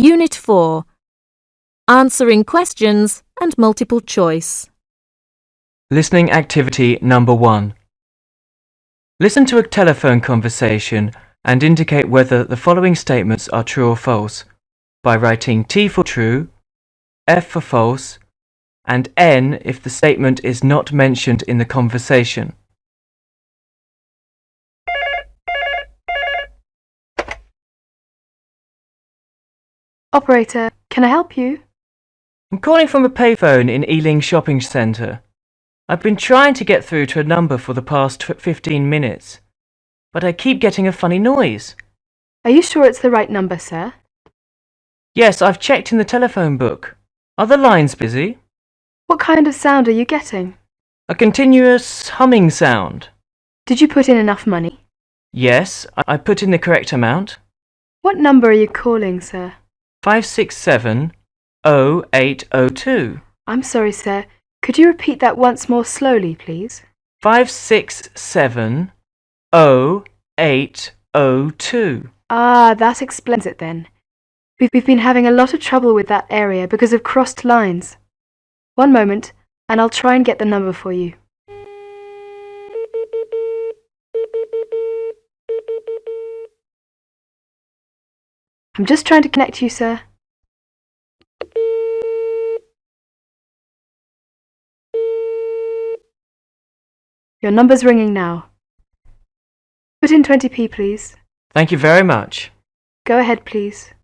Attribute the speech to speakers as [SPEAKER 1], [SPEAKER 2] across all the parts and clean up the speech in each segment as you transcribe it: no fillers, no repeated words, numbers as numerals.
[SPEAKER 1] Unit 4. Answering questions and multiple choice.
[SPEAKER 2] Listening activity number 1. Listen to a telephone conversation and indicate whether the following statements are true or false by writing T for true, F for false, and N if the statement is not mentioned in the conversation.
[SPEAKER 3] Operator, can I help you?
[SPEAKER 2] I'm calling from a payphone in Ealing Shopping Centre. I've been trying to get through to a number for the past 15 minutes, but I keep getting a funny noise.
[SPEAKER 3] Are you sure it's the right number, sir?
[SPEAKER 2] Yes, I've checked in the telephone book. Are the lines busy?
[SPEAKER 3] What kind of sound are you getting?
[SPEAKER 2] A continuous humming sound.
[SPEAKER 3] Did you put in enough money?
[SPEAKER 2] Yes, I put in the correct amount.
[SPEAKER 3] What number are you calling, sir?
[SPEAKER 2] 567-0802.
[SPEAKER 3] I'm sorry, sir. Could you repeat that once more slowly, please?
[SPEAKER 2] 567-0802.
[SPEAKER 3] Ah, that explains it then. We've been having a lot of trouble with that area because of crossed lines. One moment, and I'll try and get the number for you. I'm just trying to connect you, sir. Your number's ringing now. Put in 20p, please.
[SPEAKER 2] Thank you very much.
[SPEAKER 3] Go ahead, please.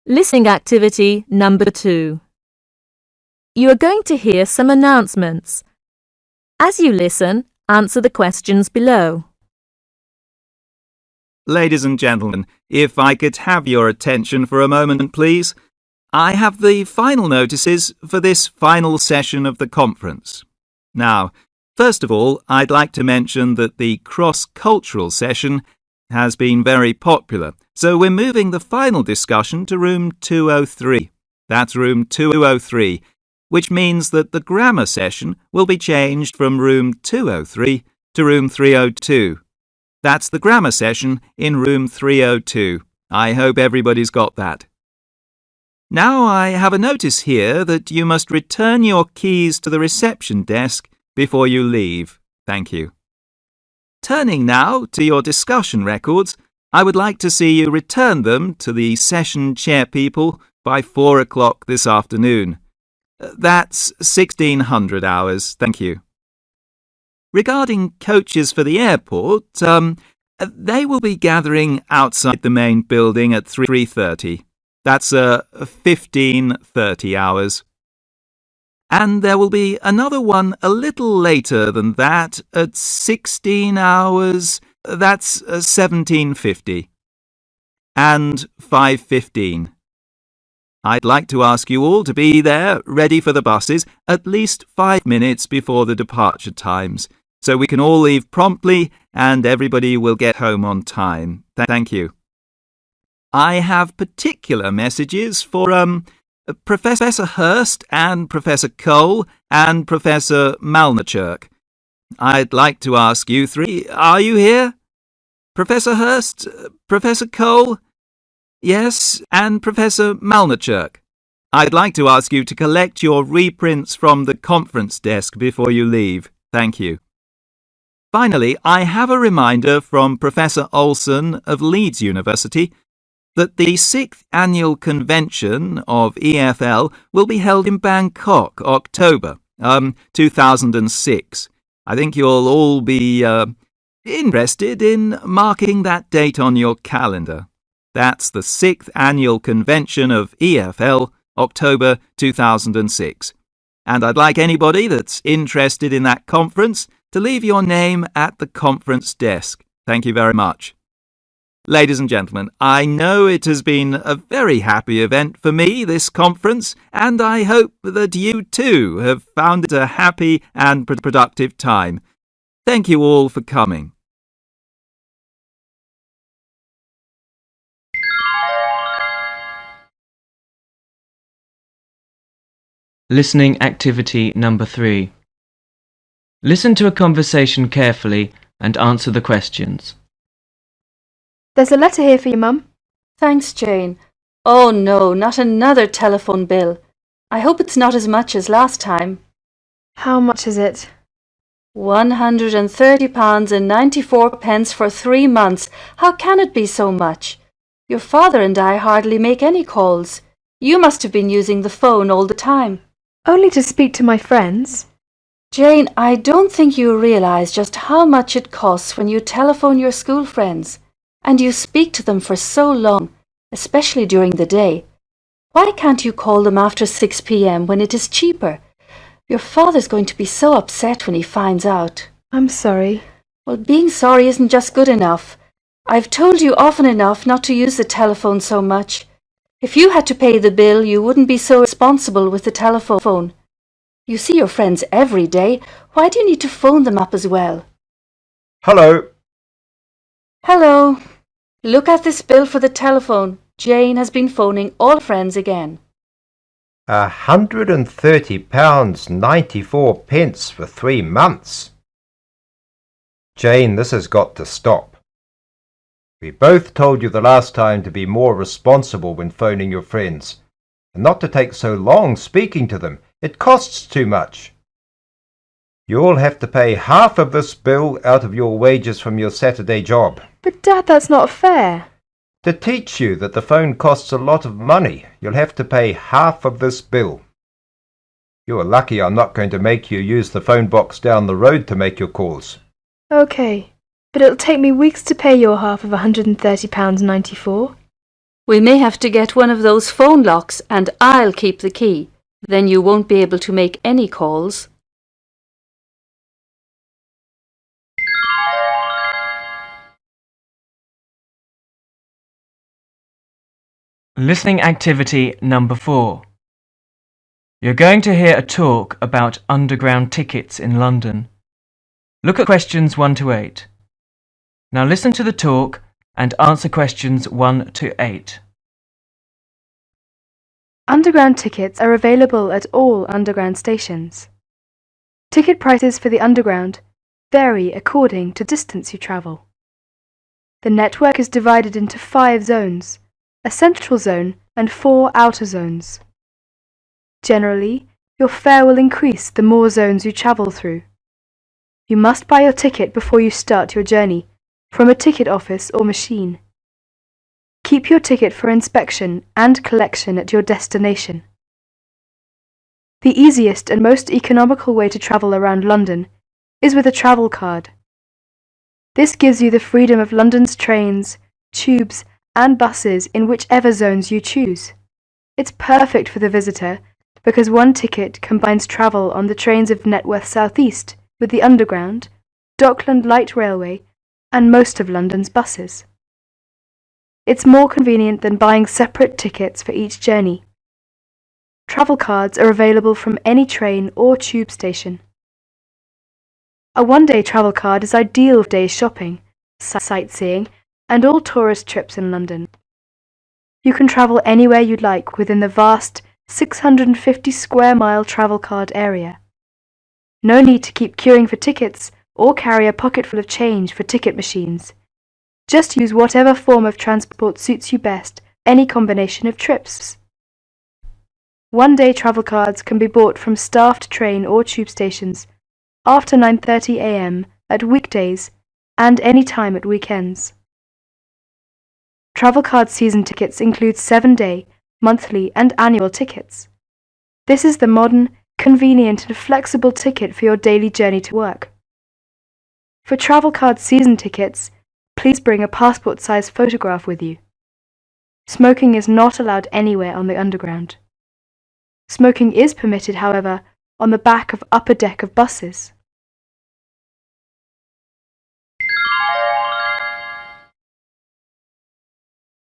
[SPEAKER 1] Listening activity number 2. You are going to hear some announcements. As you listen, answer the questions below.
[SPEAKER 4] Ladies and gentlemen, if I could have your attention for a moment, please. I have the final notices for this final session of the conference. Now, first of all, I'd like to mention that the cross-cultural session has been very popular, so we're moving the final discussion to room 203. That's room 203, which means that the grammar session will be changed from room 203 to room 302. That's the grammar session in room 302. I hope everybody's got that. Now I have a notice here that you must return your keys to the reception desk before you leave. Thank you. Turning now to your discussion records, I would like to see you return them to the session chair people by 4 o'clock this afternoon. That's 1600 hours. Thank you. Regarding coaches for the airport, they will be gathering outside the main building at 3:30. That's 15:30 hours. And there will be another one a little later than that at 16 hours. That's 17:50. And 5:15. I'd like to ask you all to be there, ready for the buses, at least 5 minutes before the departure times, so we can all leave promptly and everybody will get home on time. Thank you. I have particular messages for Professor Hurst and Professor Cole and Professor Malnerchuk. I'd like to ask you three, are you here? Professor Hurst, Professor Cole? Yes, and Professor Malnerchuk. I'd like to ask you to collect your reprints from the conference desk before you leave. Thank you. Finally, I have a reminder from Professor Olson of Leeds University that the 6th Annual Convention of EFL will be held in Bangkok, October 2006. I think you'll all be interested in marking that date on your calendar. That's the 6th Annual Convention of EFL, October 2006. And I'd like anybody that's interested in that conference to leave your name at the conference desk. Thank you very much. Ladies and gentlemen, I know it has been a very happy event for me, this conference, and I hope that you too have found it a happy and productive time. Thank you all for coming.
[SPEAKER 2] Listening activity number 3. Listen to a conversation carefully and answer the questions.
[SPEAKER 3] There's a letter here for you, Mum.
[SPEAKER 5] Thanks, Jane. Oh no, not another telephone bill. I hope it's not as much as last time.
[SPEAKER 3] How much is it?
[SPEAKER 5] £130.94 for 3 months. How can it be so much? Your father and I hardly make any calls. You must have been using the phone all the time.
[SPEAKER 3] Only to speak to my friends.
[SPEAKER 5] Jane, I don't think you realise just how much it costs when you telephone your school friends, and you speak to them for so long, especially during the day. Why can't you call them after 6 p.m. when it is cheaper? Your father's going to be so upset when he finds out.
[SPEAKER 3] I'm sorry.
[SPEAKER 5] Well, being sorry isn't just good enough. I've told you often enough not to use the telephone so much. If you had to pay the bill, you wouldn't be so responsible with the telephone. You see your friends every day. Why do you need to phone them up as well?
[SPEAKER 6] Hello.
[SPEAKER 5] Hello. Look at this bill for the telephone. Jane has been phoning all friends again.
[SPEAKER 6] £130.94 for 3 months. Jane, this has got to stop. We both told you the last time to be more responsible when phoning your friends, and not to take so long speaking to them. It costs too much. You'll have to pay half of this bill out of your wages from your Saturday job.
[SPEAKER 3] But Dad, that's not fair.
[SPEAKER 6] To teach you that the phone costs a lot of money, you'll have to pay half of this bill. You're lucky I'm not going to make you use the phone box down the road to make your calls.
[SPEAKER 3] OK, but it'll take me weeks to pay your half of £130.94.
[SPEAKER 5] We may have to get one of those phone locks and I'll keep the key. Then you won't be able to make any calls.
[SPEAKER 2] Listening activity number 4. You're going to hear a talk about underground tickets in London. Look at questions 1 to 8. Now listen to the talk and answer questions 1 to 8.
[SPEAKER 3] Underground tickets are available at all underground stations. Ticket prices for the underground vary according to distance you travel. The network is divided into 5 zones, a central zone and 4 outer zones. Generally, your fare will increase the more zones you travel through. You must buy your ticket before you start your journey from a ticket office or machine. Keep your ticket for inspection and collection at your destination. The easiest and most economical way to travel around London is with a travel card. This gives you the freedom of London's trains, tubes, and buses in whichever zones you choose. It's perfect for the visitor because one ticket combines travel on the trains of Networth South East with the Underground, Dockland Light Railway, and most of London's buses. It's more convenient than buying separate tickets for each journey. Travel cards are available from any train or tube station. A one-day travel card is ideal for day shopping, sightseeing, and all tourist trips in London. You can travel anywhere you'd like within the vast 650 square mile travel card area. No need to keep queuing for tickets or carry a pocket full of change for ticket machines. Just use whatever form of transport suits you best, any combination of trips. One-day travel cards can be bought from staffed train or tube stations after 9:30 a.m. at weekdays and any time at weekends. Travel card season tickets include 7-day, monthly and annual tickets. This is the modern, convenient and flexible ticket for your daily journey to work. For travel card season tickets, please bring a passport-size photograph with you. Smoking is not allowed anywhere on the Underground. Smoking is permitted, however, on the back of upper deck of buses.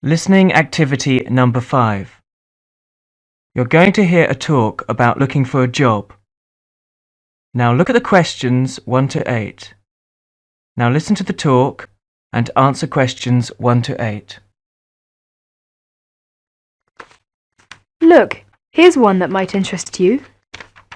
[SPEAKER 2] Listening activity number 5. You're going to hear a talk about looking for a job. Now look at the questions 1 to 8. Now listen to the talk and answer questions 1 to 8.
[SPEAKER 3] Look, here's one that might interest you.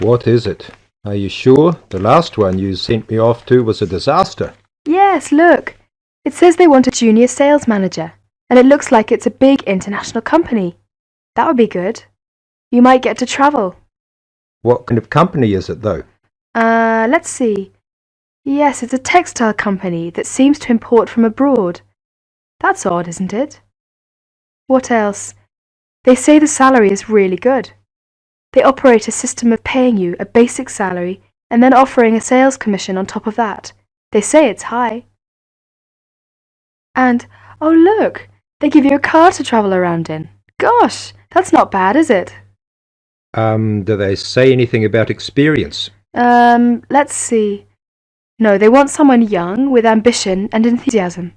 [SPEAKER 6] What is it? Are you sure? The last one you sent me off to was a disaster.
[SPEAKER 3] Yes, look. It says they want a junior sales manager, and it looks like it's a big international company. That would be good. You might get to travel.
[SPEAKER 6] What kind of company is it, though?
[SPEAKER 3] Let's see. Yes, it's a textile company that seems to import from abroad. That's odd, isn't it? What else? They say the salary is really good. They operate a system of paying you a basic salary and then offering a sales commission on top of that. They say it's high. And, oh look, they give you a car to travel around in. Gosh, that's not bad, is it?
[SPEAKER 6] Do they say anything about experience?
[SPEAKER 3] Let's see. No, they want someone young with ambition and enthusiasm.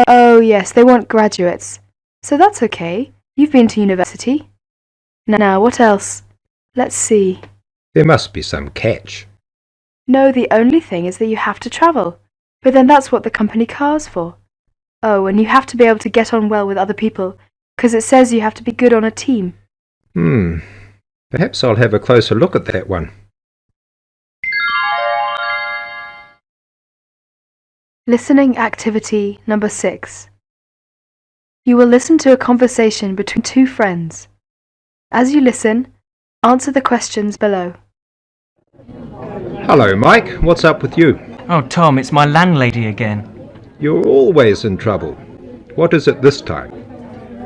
[SPEAKER 3] Oh, yes, they want graduates. So that's okay. You've been to university. Now, what else? Let's see.
[SPEAKER 6] There must be some catch.
[SPEAKER 3] No, the only thing is that you have to travel. But then that's what the company car's for. Oh, and you have to be able to get on well with other people, because it says you have to be good on a team.
[SPEAKER 6] Perhaps I'll have a closer look at that one.
[SPEAKER 3] Listening activity number 6. You will listen to a conversation between two friends. As you listen, answer the questions below.
[SPEAKER 6] Hello, Mike. What's up with you?
[SPEAKER 2] Oh, Tom, it's my landlady again.
[SPEAKER 6] You're always in trouble. What is it this time?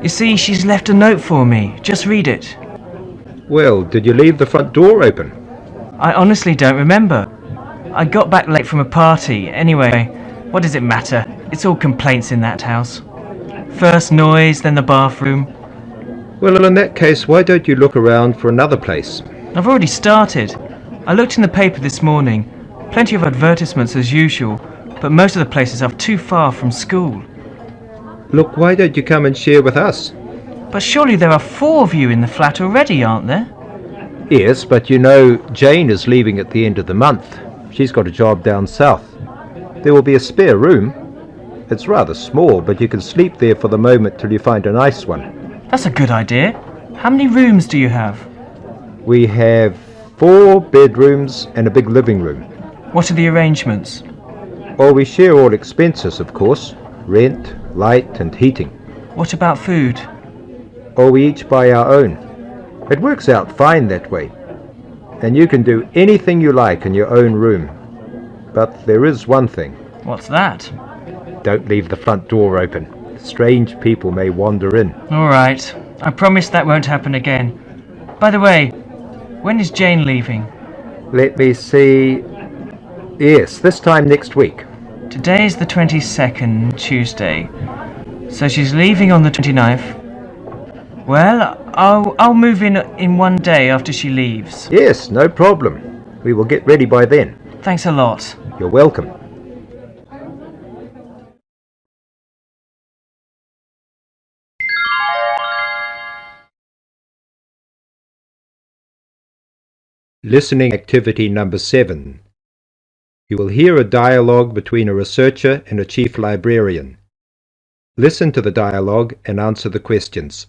[SPEAKER 2] You see, she's left a note for me. Just read it.
[SPEAKER 6] Well, did you leave the front door open?
[SPEAKER 2] I honestly don't remember. I got back late from a party. Anyway, what does it matter? It's all complaints in that house. First noise, then the bathroom.
[SPEAKER 6] Well, in that case, why don't you look around for another place?
[SPEAKER 2] I've already started. I looked in the paper this morning. Plenty of advertisements as usual, but most of the places are too far from school.
[SPEAKER 6] Look, why don't you come and share with us?
[SPEAKER 2] But surely there are 4 of you in the flat already, aren't there?
[SPEAKER 6] Yes, but you know, Jane is leaving at the end of the month. She's got a job down south. There will be a spare room. It's rather small, but you can sleep there for the moment till you find a nice one.
[SPEAKER 2] That's a good idea. How many rooms do you have?
[SPEAKER 6] We have 4 bedrooms and a big living room.
[SPEAKER 2] What are the arrangements?
[SPEAKER 6] Well, we share all expenses, of course. Rent, light and heating.
[SPEAKER 2] What about food?
[SPEAKER 6] Or we each buy our own. It works out fine that way. And you can do anything you like in your own room. But there is one thing.
[SPEAKER 2] What's that?
[SPEAKER 6] Don't leave the front door open. Strange people may wander in.
[SPEAKER 2] All right. I promise that won't happen again. By the way, when is Jane leaving?
[SPEAKER 6] Let me see. Yes, this time next week.
[SPEAKER 2] Today is the 22nd, Tuesday. So she's leaving on the 29th. Well, I'll move in one day after she leaves.
[SPEAKER 6] Yes, no problem. We will get ready by then.
[SPEAKER 2] Thanks a lot.
[SPEAKER 6] You're welcome. Listening activity number 7. You will hear a dialogue between a researcher and a chief librarian. Listen to the dialogue and answer the questions.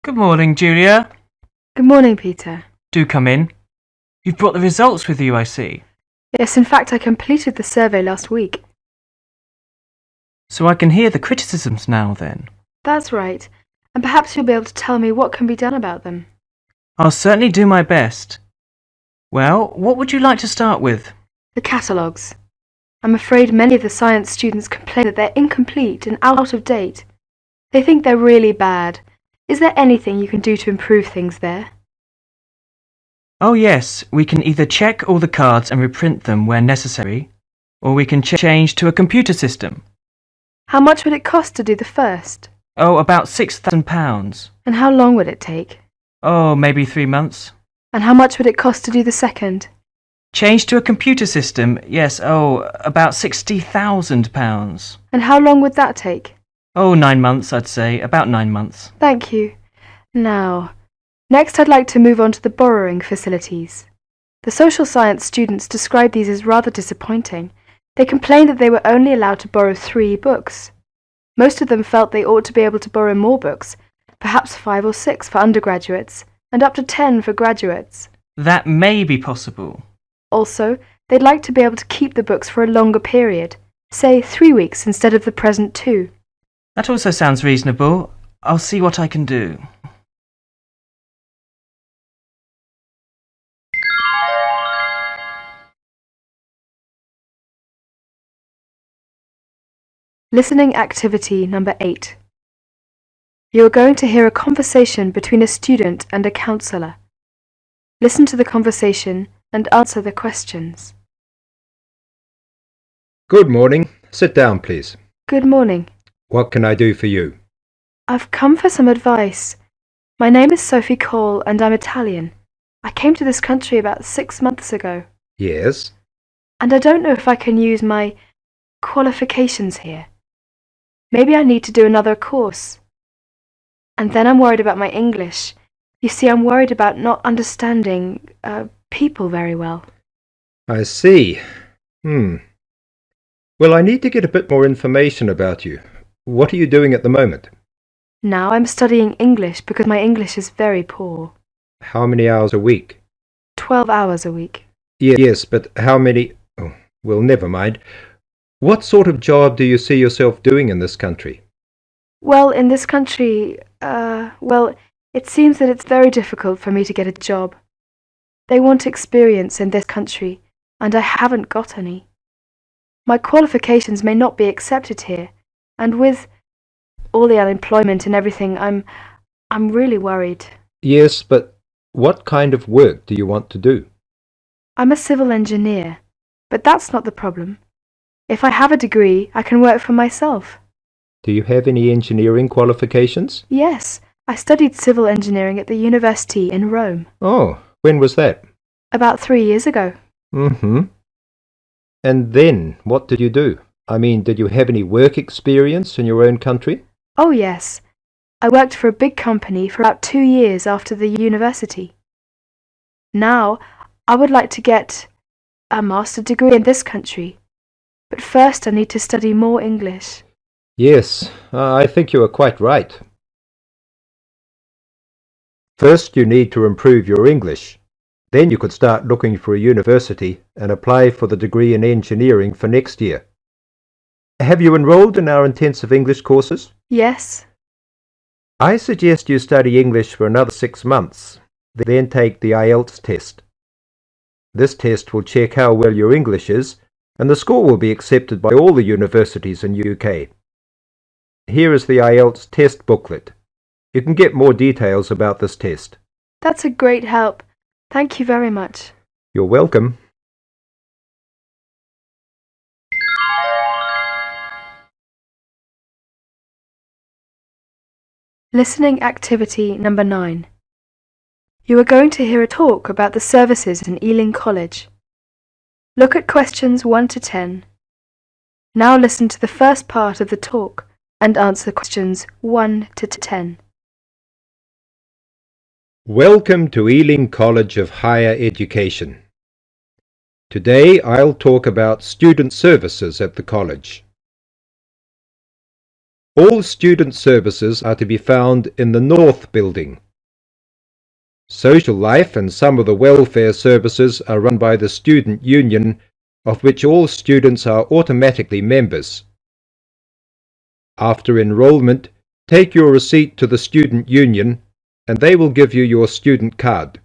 [SPEAKER 2] Good morning, Julia.
[SPEAKER 3] Good morning, Peter.
[SPEAKER 2] Do come in. You've brought the results with you, I see.
[SPEAKER 3] Yes, in fact, I completed the survey last week.
[SPEAKER 2] So I can hear the criticisms now, then.
[SPEAKER 3] That's right. And perhaps you'll be able to tell me what can be done about them.
[SPEAKER 2] I'll certainly do my best. Well, what would you like to start with?
[SPEAKER 3] The catalogues. I'm afraid many of the science students complain that they're incomplete and out of date. They think they're really bad. Is there anything you can do to improve things there?
[SPEAKER 2] Oh yes, we can either check all the cards and reprint them where necessary, or we can change to a computer system.
[SPEAKER 3] How much would it cost to do the first?
[SPEAKER 2] Oh, about £6,000.
[SPEAKER 3] And how long would it take?
[SPEAKER 2] Oh, maybe 3 months.
[SPEAKER 3] And how much would it cost to do the second?
[SPEAKER 2] Change to a computer system, yes, about £60,000.
[SPEAKER 3] And how long would that take?
[SPEAKER 2] Oh, 9 months, I'd say, about 9 months.
[SPEAKER 3] Thank you. Now, next I'd like to move on to the borrowing facilities. The social science students described these as rather disappointing. They complained that they were only allowed to borrow 3 books. Most of them felt they ought to be able to borrow more books, perhaps 5 or 6 for undergraduates, and up to 10 for graduates.
[SPEAKER 2] That may be possible.
[SPEAKER 3] Also, they'd like to be able to keep the books for a longer period, say 3 weeks instead of the present 2.
[SPEAKER 2] That also sounds reasonable. I'll see what I can do.
[SPEAKER 3] Listening activity number 8. You are going to hear a conversation between a student and a counsellor. Listen to the conversation and answer the questions.
[SPEAKER 6] Good morning. Sit down, please.
[SPEAKER 3] Good morning.
[SPEAKER 6] What can I do for you?
[SPEAKER 3] I've come for some advice. My name is Sophie Cole and I'm Italian. I came to this country about 6 months ago.
[SPEAKER 6] Yes?
[SPEAKER 3] And I don't know if I can use my qualifications here. Maybe I need to do another course. And then I'm worried about my English. You see, I'm worried about not understanding people very well.
[SPEAKER 6] I see. Well, I need to get a bit more information about you. What are you doing at the moment?
[SPEAKER 3] Now I'm studying English because my English is very poor.
[SPEAKER 6] How many hours a week?
[SPEAKER 3] 12 hours a week.
[SPEAKER 6] Yes, but how many... Oh, well, never mind. What sort of job do you see yourself doing in this country?
[SPEAKER 3] Well, in this country, it seems that it's very difficult for me to get a job. They want experience in this country, and I haven't got any. My qualifications may not be accepted here, and with all the unemployment and everything, I'm really worried.
[SPEAKER 6] Yes, but what kind of work do you want to do?
[SPEAKER 3] I'm a civil engineer, but that's not the problem. If I have a degree, I can work for myself.
[SPEAKER 6] Do you have any engineering qualifications?
[SPEAKER 3] Yes, I studied civil engineering at the university in Rome.
[SPEAKER 6] Oh, when was that?
[SPEAKER 3] About 3 years ago.
[SPEAKER 6] And then, what did you do? I mean, did you have any work experience in your own country?
[SPEAKER 3] Oh, yes. I worked for a big company for about 2 years after the university. Now, I would like to get a master's degree in this country. But first I need to study more English.
[SPEAKER 6] Yes, I think you are quite right. First, you need to improve your English. Then you could start looking for a university and apply for the degree in engineering for next year. Have you enrolled in our intensive English courses?
[SPEAKER 3] Yes.
[SPEAKER 6] I suggest you study English for another 6 months, then take the Ielts test. This test will check how well your English is, and the score will be accepted by all the universities in UK. Here is the Ielts test booklet. You can get more details about this test.
[SPEAKER 3] That's a great help. Thank you very much.
[SPEAKER 6] You're welcome.
[SPEAKER 3] Listening activity number 9. You are going to hear a talk about the services in Ealing College. Look at questions 1 to 10. Now listen to the first part of the talk and answer questions 1 to 10.
[SPEAKER 6] Welcome to Ealing College of Higher Education. Today I'll talk about student services at the college. All student services are to be found in the North Building. Social life and some of the welfare services are run by the Student Union, of which all students are automatically members. After enrollment, take your receipt to the Student Union and they will give you your student card.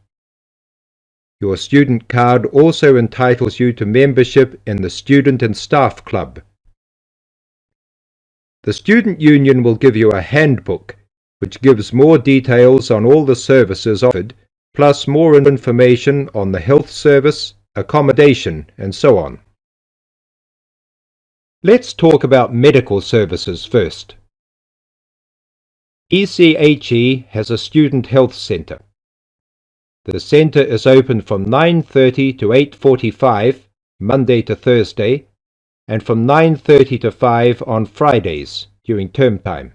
[SPEAKER 6] Your student card also entitles you to membership in the Student and Staff Club. The Student Union will give you a handbook which gives more details on all the services offered, plus more information on the health service, accommodation, and so on. Let's talk about medical services first. ECHE has a student health centre. The centre is open from 9:30 to 8:45, Monday to Thursday, and from 9:30 to 5 on Fridays during term time.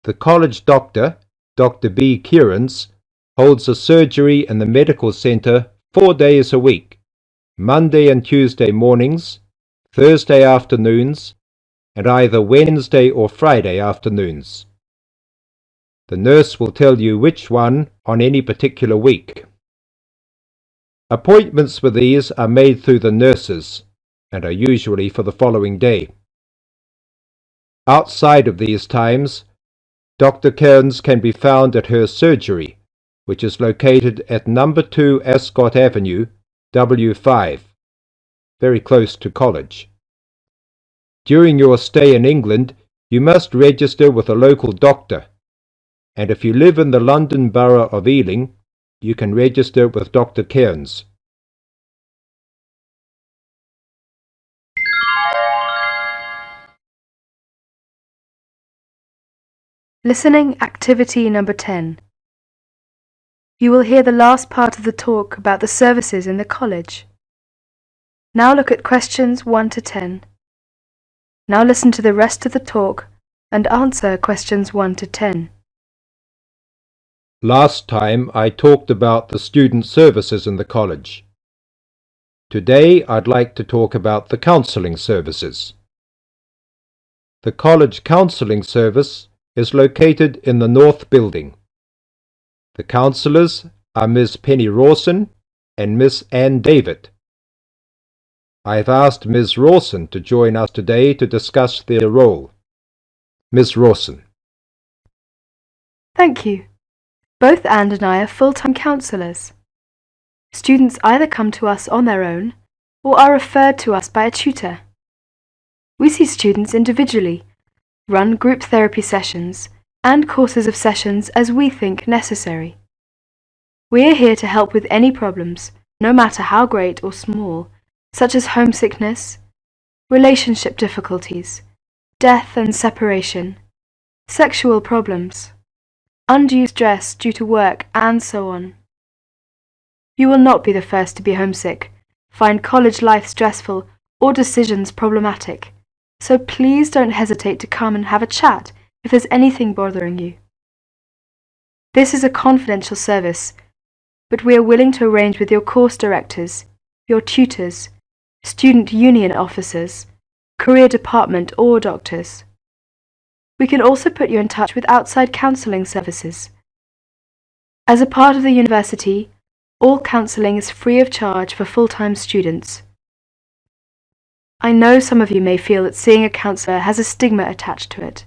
[SPEAKER 6] The college doctor, Dr. B. Kierans, holds a surgery in the medical centre 4 days a week, Monday and Tuesday mornings, Thursday afternoons, and either Wednesday or Friday afternoons. The nurse will tell you which one on any particular week. Appointments for these are made through the nurses and are usually for the following day. Outside of these times, Dr. Kearns can be found at her surgery, which is located at number 2 Ascot Avenue, W5, very close to college. During your stay in England, you must register with a local doctor, and if you live in the London Borough of Ealing, you can register with Dr. Kearns.
[SPEAKER 3] Listening activity number 10. You will hear the last part of the talk about the services in the college. Now look at questions 1 to 10. Now listen to the rest of the talk and answer questions 1 to 10.
[SPEAKER 6] Last time I talked about the student services in the college. Today I'd like to talk about the counselling services. The college counselling service is located in the North Building. The counsellors are Miss Penny Rawson and Miss Ann David. I've asked Ms. Rawson to join us today to discuss their role. Ms. Rawson.
[SPEAKER 3] Thank you. Both Anne and I are full-time counsellors. Students either come to us on their own or are referred to us by a tutor. We see students individually, run group therapy sessions and courses of sessions as we think necessary. We are here to help with any problems, no matter how great or small, such as homesickness, relationship difficulties, death and separation, sexual problems, undue stress due to work, and so on. You will not be the first to be homesick, find college life stressful, or decisions problematic, so please don't hesitate to come and have a chat if there's anything bothering you. This is a confidential service, but we are willing to arrange with your course directors, your tutors, student union officers, career department or doctors. We can also put you in touch with outside counselling services. As a part of the university, all counselling is free of charge for full-time students. I know some of you may feel that seeing a counsellor has a stigma attached to it,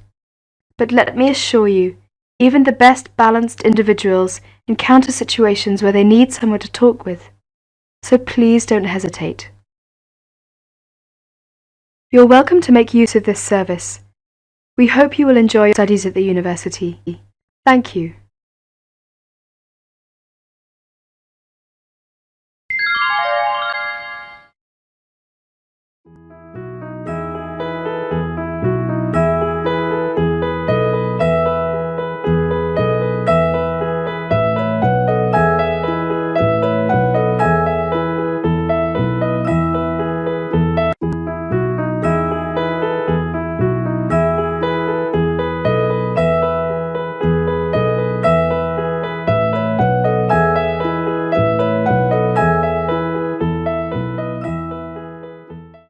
[SPEAKER 3] but let me assure you, even the best balanced individuals encounter situations where they need someone to talk with, so please don't hesitate. You're welcome to make use of this service. We hope you will enjoy your studies at the university. Thank you.